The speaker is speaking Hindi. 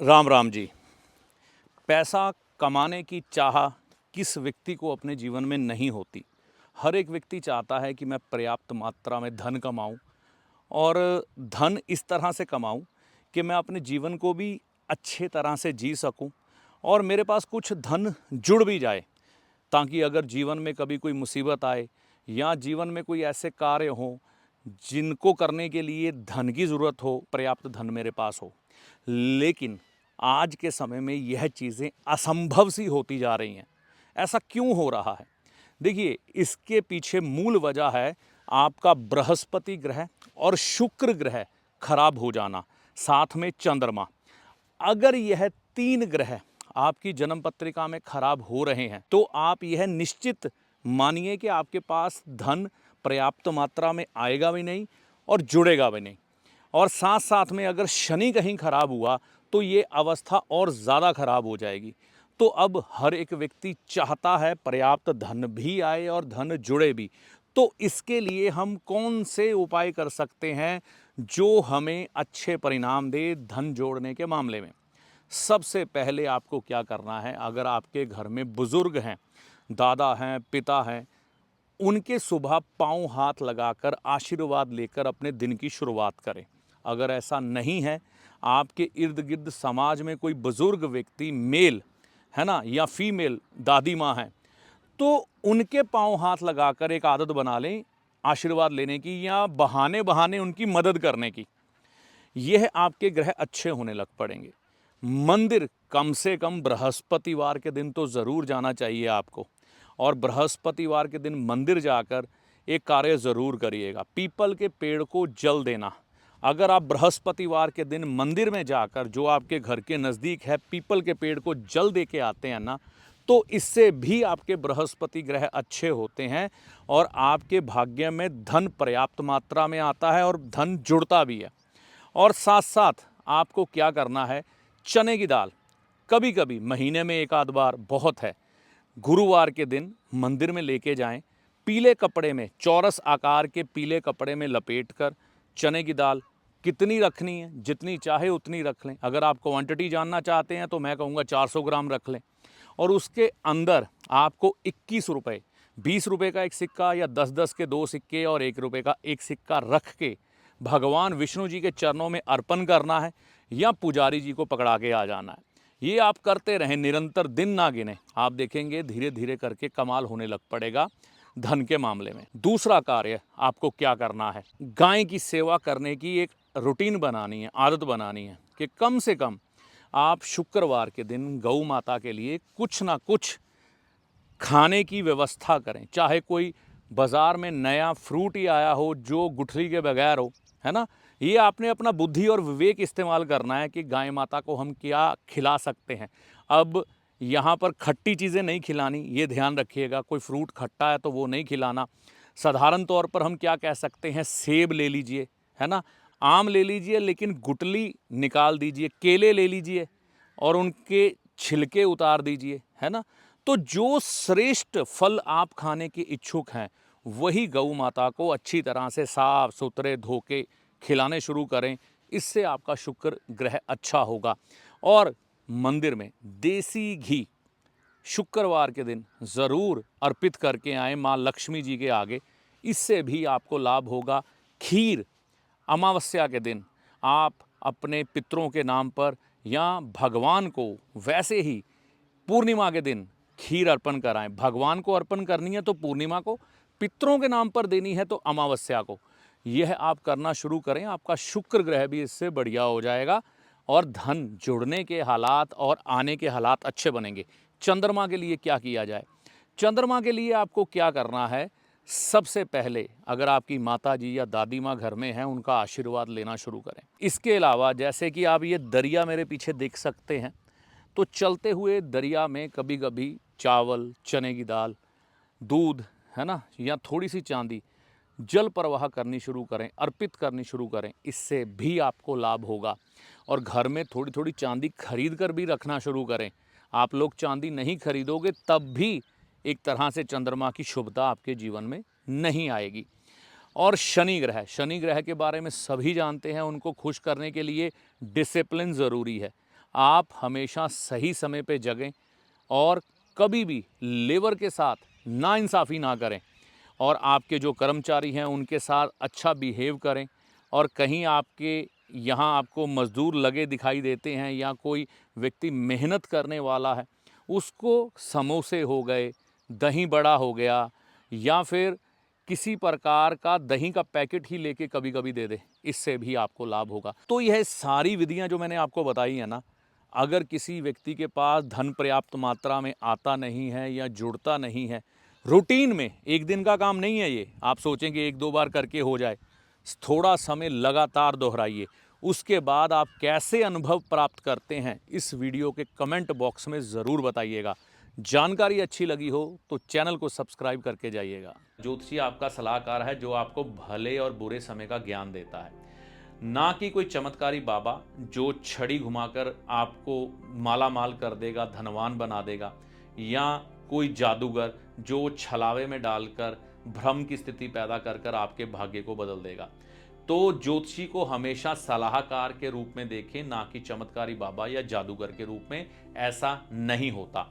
राम राम जी। पैसा कमाने की चाह किस व्यक्ति को अपने जीवन में नहीं होती। हर एक व्यक्ति चाहता है कि मैं पर्याप्त मात्रा में धन कमाऊं और धन इस तरह से कमाऊं कि मैं अपने जीवन को भी अच्छे तरह से जी सकूं और मेरे पास कुछ धन जुड़ भी जाए, ताकि अगर जीवन में कभी कोई मुसीबत आए या जीवन में कोई ऐसे कार्य हों जिनको करने के लिए धन की ज़रूरत हो, पर्याप्त धन मेरे पास हो। लेकिन आज के समय में यह चीज़ें असंभव सी होती जा रही हैं। ऐसा क्यों हो रहा है? देखिए, इसके पीछे मूल वजह है आपका बृहस्पति ग्रह और शुक्र ग्रह खराब हो जाना, साथ में चंद्रमा। अगर यह तीन ग्रह आपकी जन्म पत्रिका में खराब हो रहे हैं तो आप यह निश्चित मानिए कि आपके पास धन पर्याप्त मात्रा में आएगा भी नहीं और जुड़ेगा भी नहीं। और साथ साथ में अगर शनि कहीं खराब हुआ तो ये अवस्था और ज़्यादा खराब हो जाएगी। तो अब हर एक व्यक्ति चाहता है पर्याप्त धन भी आए और धन जुड़े भी। तो इसके लिए हम कौन से उपाय कर सकते हैं जो हमें अच्छे परिणाम दे धन जोड़ने के मामले में? सबसे पहले आपको क्या करना है, अगर आपके घर में बुज़ुर्ग हैं, दादा हैं, पिता हैं, उनके सुबह पाँव हाथ लगाकर आशीर्वाद लेकर अपने दिन की शुरुआत करें। अगर ऐसा नहीं है, आपके इर्द गिर्द समाज में कोई बुज़ुर्ग व्यक्ति मेल है ना या फीमेल दादी माँ हैं, तो उनके पाँव हाथ लगाकर एक आदत बना लें आशीर्वाद लेने की या बहाने बहाने उनकी मदद करने की। यह आपके ग्रह अच्छे होने लग पड़ेंगे। मंदिर कम से कम बृहस्पतिवार के दिन तो ज़रूर जाना चाहिए आपको, और बृहस्पतिवार के दिन मंदिर जाकर एक कार्य ज़रूर करिएगा, पीपल के पेड़ को जल देना। अगर आप बृहस्पतिवार के दिन मंदिर में जाकर जो आपके घर के नज़दीक है पीपल के पेड़ को जल दे के आते हैं ना, तो इससे भी आपके बृहस्पति ग्रह अच्छे होते हैं और आपके भाग्य में धन पर्याप्त मात्रा में आता है और धन जुड़ता भी है। और साथ साथ आपको क्या करना है, चने की दाल कभी कभी महीने में एक आध बार बहुत है, गुरुवार के दिन मंदिर में लेके जाएं। पीले कपड़े में, चौरस आकार के पीले कपड़े में लपेटकर चने की दाल कितनी रखनी है, जितनी चाहे उतनी रख लें। अगर आप क्वांटिटी जानना चाहते हैं तो मैं कहूँगा 400 ग्राम रख लें। और उसके अंदर आपको 21 रुपये, 20 रुपये का एक सिक्का या 10-10 के दो सिक्के और 1 रुपये का एक सिक्का रख के भगवान विष्णु जी के चरणों में अर्पण करना है या पुजारी जी को पकड़ा के आ जाना है। ये आप करते रहें, निरंतर दिन ना गिने, आप देखेंगे धीरे धीरे करके कमाल होने लग पड़ेगा धन के मामले में। दूसरा कार्य आपको क्या करना है, गाय की सेवा करने की एक रूटीन बनानी है, आदत बनानी है कि कम से कम आप शुक्रवार के दिन गौ माता के लिए कुछ ना कुछ खाने की व्यवस्था करें। चाहे कोई बाज़ार में नया फ्रूट ही आया हो जो गुठली के बगैर हो, है ना, ये आपने अपना बुद्धि और विवेक इस्तेमाल करना है कि गाय माता को हम क्या खिला सकते हैं। अब यहाँ पर खट्टी चीज़ें नहीं खिलानी, ये ध्यान रखिएगा। कोई फ्रूट खट्टा है तो वो नहीं खिलाना। साधारण तौर पर हम क्या कह सकते हैं, सेब ले लीजिए, है ना, आम ले लीजिए लेकिन गुठली निकाल दीजिए, केले ले लीजिए और उनके छिलके उतार दीजिए, है ना। तो जो श्रेष्ठ फल आप खाने के इच्छुक हैं वही गौ माता को अच्छी तरह से साफ सुथरे धो के खिलाने शुरू करें। इससे आपका शुक्र ग्रह अच्छा होगा। और मंदिर में देसी घी शुक्रवार के दिन ज़रूर अर्पित करके आएँ माँ लक्ष्मी जी के आगे, इससे भी आपको लाभ होगा। खीर अमावस्या के दिन आप अपने पितरों के नाम पर या भगवान को वैसे ही पूर्णिमा के दिन खीर अर्पण कराएं। भगवान को अर्पण करनी है तो पूर्णिमा को, पितरों के नाम पर देनी है तो अमावस्या को। यह आप करना शुरू करें, आपका शुक्र ग्रह भी इससे बढ़िया हो जाएगा और धन जुड़ने के हालात और आने के हालात अच्छे बनेंगे। चंद्रमा के लिए क्या किया जाए? चंद्रमा के लिए आपको क्या करना है, सबसे पहले अगर आपकी माता जी या दादी माँ घर में हैं उनका आशीर्वाद लेना शुरू करें। इसके अलावा जैसे कि आप ये दरिया मेरे पीछे देख सकते हैं, तो चलते हुए दरिया में कभी कभी चावल, चने की दाल, दूध, है ना, या थोड़ी सी चांदी जल प्रवाह करनी शुरू करें, अर्पित करनी शुरू करें। इससे भी आपको लाभ होगा। और घर में थोड़ी थोड़ी चांदी खरीद कर भी रखना शुरू करें। आप लोग चांदी नहीं खरीदोगे तब भी एक तरह से चंद्रमा की शुभता आपके जीवन में नहीं आएगी। और शनि ग्रह के बारे में सभी जानते हैं, उनको खुश करने के लिए डिसिप्लिन ज़रूरी है। आप हमेशा सही समय पे जगें और कभी भी लेबर के साथ नाइंसाफ़ी ना करें और आपके जो कर्मचारी हैं उनके साथ अच्छा बिहेव करें। और कहीं आपके यहाँ आपको मज़दूर लगे दिखाई देते हैं या कोई व्यक्ति मेहनत करने वाला है, उसको समोसे हो गए, दही बड़ा हो गया या फिर किसी प्रकार का दही का पैकेट ही लेके कभी-कभी दे दे, इससे भी आपको लाभ होगा। तो यह सारी विधियाँ जो मैंने आपको बताई हैं ना, अगर किसी व्यक्ति के पास धन पर्याप्त मात्रा में आता नहीं है या जुड़ता नहीं है, रूटीन में, एक दिन का काम नहीं है ये, आप सोचें कि 1-2 बार करके हो जाए। थोड़ा समय लगातार दोहराइए। उसके बाद आप कैसे अनुभव प्राप्त करते हैं, इस वीडियो के कमेंट बॉक्स में ज़रूर बताइएगा। जानकारी अच्छी लगी हो तो चैनल को सब्सक्राइब करके जाइएगा। ज्योतिषी आपका सलाहकार है जो आपको भले और बुरे समय का ज्ञान देता है, ना कि कोई चमत्कारी बाबा जो छड़ी घुमाकर आपको माला माल कर देगा, धनवान बना देगा, या कोई जादूगर जो छलावे में डालकर भ्रम की स्थिति पैदा कर कर आपके भाग्य को बदल देगा। तो ज्योतिषी को हमेशा सलाहकार के रूप में देखें, ना कि चमत्कारी बाबा या जादूगर के रूप में। ऐसा नहीं होता।